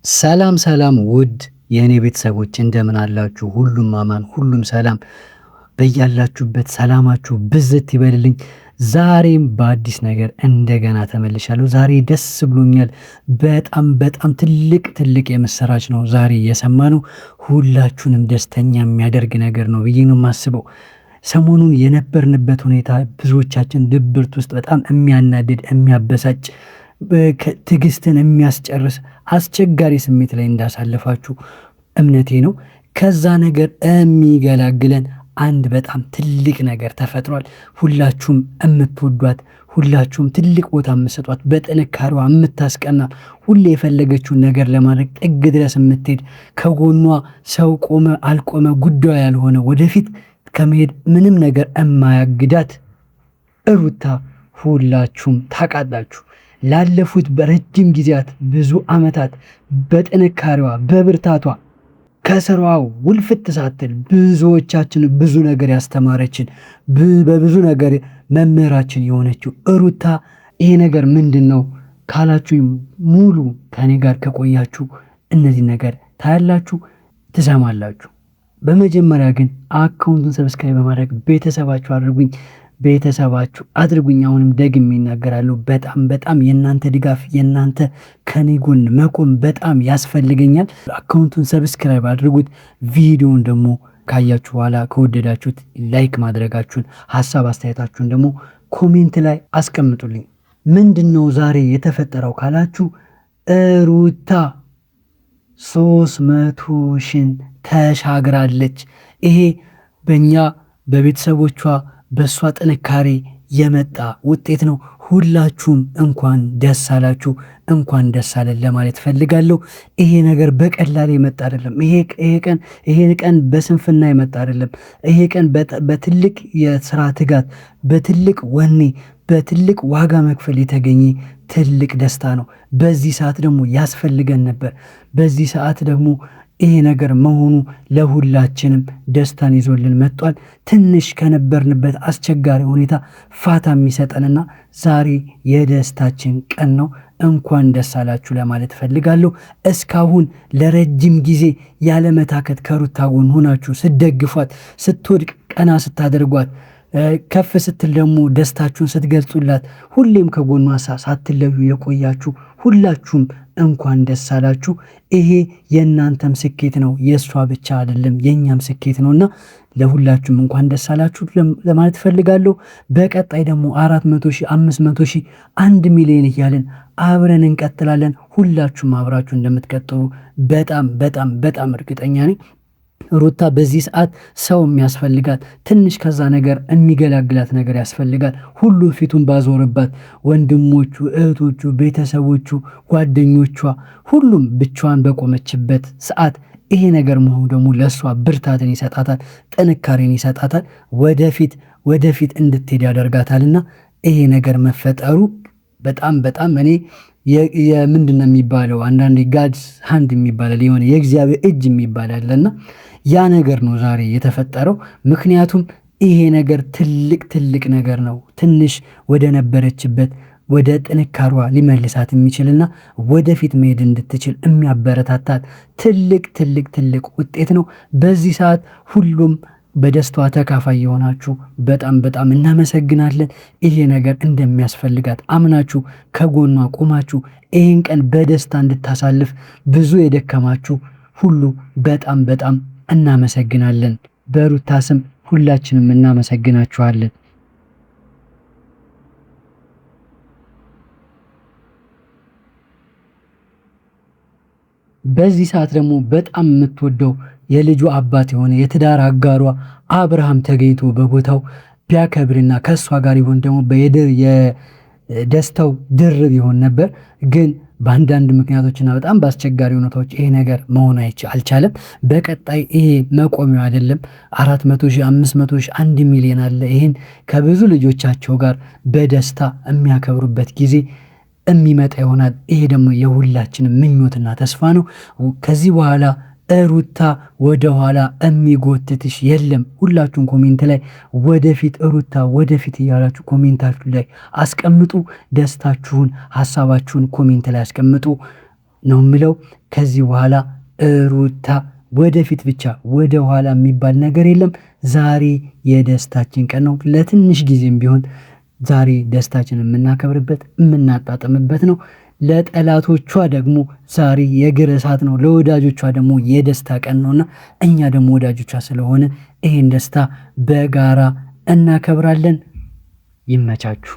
ሰላም ሰላም ውድ የእኔ ቤተሰቦች እንደምን አላችሁ? ሁሉም አማን፣ ሁሉም ሰላም፣ በያላችሁበት ሰላማችሁ ብዝት ይበልልኝ። ዛሬም በአዲስ ነገር እንደገና ተመልሻለሁ። ዛሬ ደስ ብሎኛል። በጣም ትልቅ የምስራች ነው ዛሬ የሰማነው። ሁላችሁንም ደስተኛ የሚያደርግ ነገር ነው ብዬ ነው የማስበው። ሰሞኑን የነበርንበት ሁኔታ ብዙዎቻችን ድብርት ውስጥ በጣም የሚያናድድ የሚያበሳጭ ትዕግስትን የሚያስጨርስ አስቸጋሪ ስሜት ላይ እንዳሳለፋችሁ እምነቴ ነው። ከዛ ነገር የሚገላግለን አንድ በጣም ትልቅ ነገር ተፈጥሯል። ሁላችሁም የምትወዷት፣ ሁላችሁም ትልቅ ቦታ የምትሰጧት፣ በጥንካሬዋ የምታስቀና፣ ሁሌ የፈለገችውን ነገር ለማድረግ ጥግ ድረስ የምትሄድ፣ ከጎኗ ሰው ቆመ አልቆመ ጉዳዩ ያልሆነ ወደፊት ከመሄድ ምንም ነገር የማያግዳት ሩታ ሁላችሁም ታውቃላችሁ። ላለፉት በረጅም ጊዜያት ብዙ ዓመታት በጥንካሬዋ በብርታቷ ከስራዋ ውልፍት ሳትል ብዙዎቻችን ብዙ ነገር ያስተማረችን በብዙ ነገር መምህራችን የሆነችው ሩታ ይሄ ነገር ምንድን ነው ካላችሁ ሙሉ ከኔ ጋር ከቆያችሁ እነዚህ ነገር ታያላችሁ፣ ትሰማላችሁ። በመጀመሪያ ግን አካውንቱን ሰብስክራይብ በማድረግ ቤተሰባችሁ አድርጉኝ። አሁንም ደግሜ እናገራለሁ። በጣም የእናንተ ድጋፍ የእናንተ ከኔ ጎን መቆም በጣም ያስፈልገኛል። አካውንቱን ሰብስክራይብ አድርጉት። ቪዲዮውን ደግሞ ካያችሁ በኋላ ከወደዳችሁት ላይክ ማድረጋችሁን፣ ሀሳብ አስተያየታችሁን ደግሞ ኮሜንት ላይ አስቀምጡልኝ። ምንድን ነው ዛሬ የተፈጠረው ካላችሁ ሩታ 300,000 ተሻግራለች። ይሄ በእኛ በቤተሰቦቿ በእሷ ጥንካሬ የመጣ ውጤት ነው። ሁላችሁም እንኳን ደስ አላችሁ፣ እንኳን ደስ አለን ለማለት ፈልጋለሁ። ይሄ ነገር በቀላል የመጣ አይደለም። ይሄ ቀን በስንፍና የመጣ አይደለም። ይሄ ቀን በትልቅ የስራ ትጋት፣ በትልቅ ወኔ፣ በትልቅ ዋጋ መክፈል የተገኘ ትልቅ ደስታ ነው። በዚህ ሰዓት ደግሞ ያስፈልገን ነበር። በዚህ ሰዓት ደግሞ ይሄ ነገር መሆኑ ለሁላችንም ደስታን ይዞልን መጥቷል። ትንሽ ከነበርንበት አስቸጋሪ ሁኔታ ፋታ የሚሰጠንና ዛሬ የደስታችን ቀን ነው። እንኳን ደስ አላችሁ ለማለት ፈልጋለሁ። እስካሁን ለረጅም ጊዜ ያለመታከት ከሩታ ጎን ሆናችሁ ስትደግፏት፣ ስትወድቅ ቀና ስታደርጓት፣ ከፍ ስትል ደግሞ ደስታችሁን ስትገልጹላት፣ ሁሌም ከጎኗ ሳትለዩ የቆያችሁ ሁላችሁም እንኳን ደስ አላችሁ። ይሄ የእናንተም ስኬት ነው፣ የእሷ ብቻ አይደለም የእኛም ስኬት ነውና ለሁላችሁም እንኳን ደስ አላችሁ ለማለት ፈልጋለሁ። በቀጣይ ደግሞ 400,000 500,000 1 ሚሊዮን እያልን አብረን እንቀጥላለን። ሁላችሁም አብራችሁ እንደምትቀጥሉ በጣም እርግጠኛ ነኝ። ሩታ በዚህ ሰዓት ሰው የሚያስፈልጋት ትንሽ ከዛ ነገር የሚገላግላት ነገር ያስፈልጋል። ሁሉ ፊቱን ባዞረባት ወንድሞቹ፣ እህቶቹ፣ ቤተሰቦቹ፣ ጓደኞቿ ሁሉም ብቻዋን በቆመችበት ሰዓት ይሄ ነገር መሆኑ ደግሞ ለእሷ ብርታትን ይሰጣታል፣ ጥንካሬን ይሰጣታል፣ ወደፊት እንድትሄድ ያደርጋታልና ይሄ ነገር መፈጠሩ በጣም እኔ የምንድን ነው የሚባለው አንዳንዴ ጋድስ ሃንድ የሚባላል የሆነ የእግዚአብሔር እጅ የሚባላለና ያ ነገር ነው ዛሬ የተፈጠረው። ምክንያቱም ይሄ ነገር ትልቅ ነገር ነው። ትንሽ ወደ ነበረችበት ወደ ጥንካሯ ሊመልሳት የሚችልና ወደፊት መሄድ እንድትችል የሚያበረታታት ትልቅ ውጤት ነው። በዚህ ሰዓት ሁሉም በደስታዋ ተካፋይ የሆናችሁ በጣም እናመሰግናለን። ይሄ ነገር እንደሚያስፈልጋት አምናችሁ ከጎኗ ቆማችሁ ይህን ቀን በደስታ እንድታሳልፍ ብዙ የደከማችሁ ሁሉ በጣም እናመሰግናለን። በሩታ ስም ሁላችንም እናመሰግናችኋለን። በዚህ ሰዓት ደግሞ በጣም የምትወደው የልጁ አባት የሆነ የትዳር አጋሯ አብርሃም ተገኝቶ በቦታው ቢያከብርና ከእሷ ጋር ይሆን ደግሞ የደስታው ድርብ ይሆን ነበር። ግን በአንዳንድ ምክንያቶችና በጣም በአስቸጋሪ ሁኔታዎች ይሄ ነገር መሆን አልቻለም። በቀጣይ ይሄ መቆሚያው አይደለም። 400,000 500,000 1 ሚሊዮን አለ። ይህን ከብዙ ልጆቻቸው ጋር በደስታ የሚያከብሩበት ጊዜ የሚመጣ ይሆናል። ይሄ ደግሞ የሁላችንም ምኞትና ተስፋ ነው። ከዚህ በኋላ ሩታ ወደ ኋላ የሚጎትትሽ የለም። ሁላችሁም ኮሜንት ላይ ወደፊት ሩታ ወደፊት እያላችሁ ኮሜንታችሁ ላይ አስቀምጡ። ደስታችሁን፣ ሐሳባችሁን ኮሜንት ላይ አስቀምጡ። ነው የምለው። ከዚህ በኋላ ሩታ ወደፊት ብቻ ወደ ኋላ የሚባል ነገር የለም። ዛሬ የደስታችን ቀን ነው። ለትንሽ ጊዜም ቢሆን ዛሬ ደስታችን የምናከብርበት የምናጣጥምበት ነው። ለጠላቶቿ ደግሞ ዛሬ የእግር እሳት ነው፣ ለወዳጆቿ ደግሞ የደስታ ቀን ነውና እኛ ደግሞ ወዳጆቿ ስለሆነ ይህን ደስታ በጋራ እናከብራለን። ይመቻችሁ።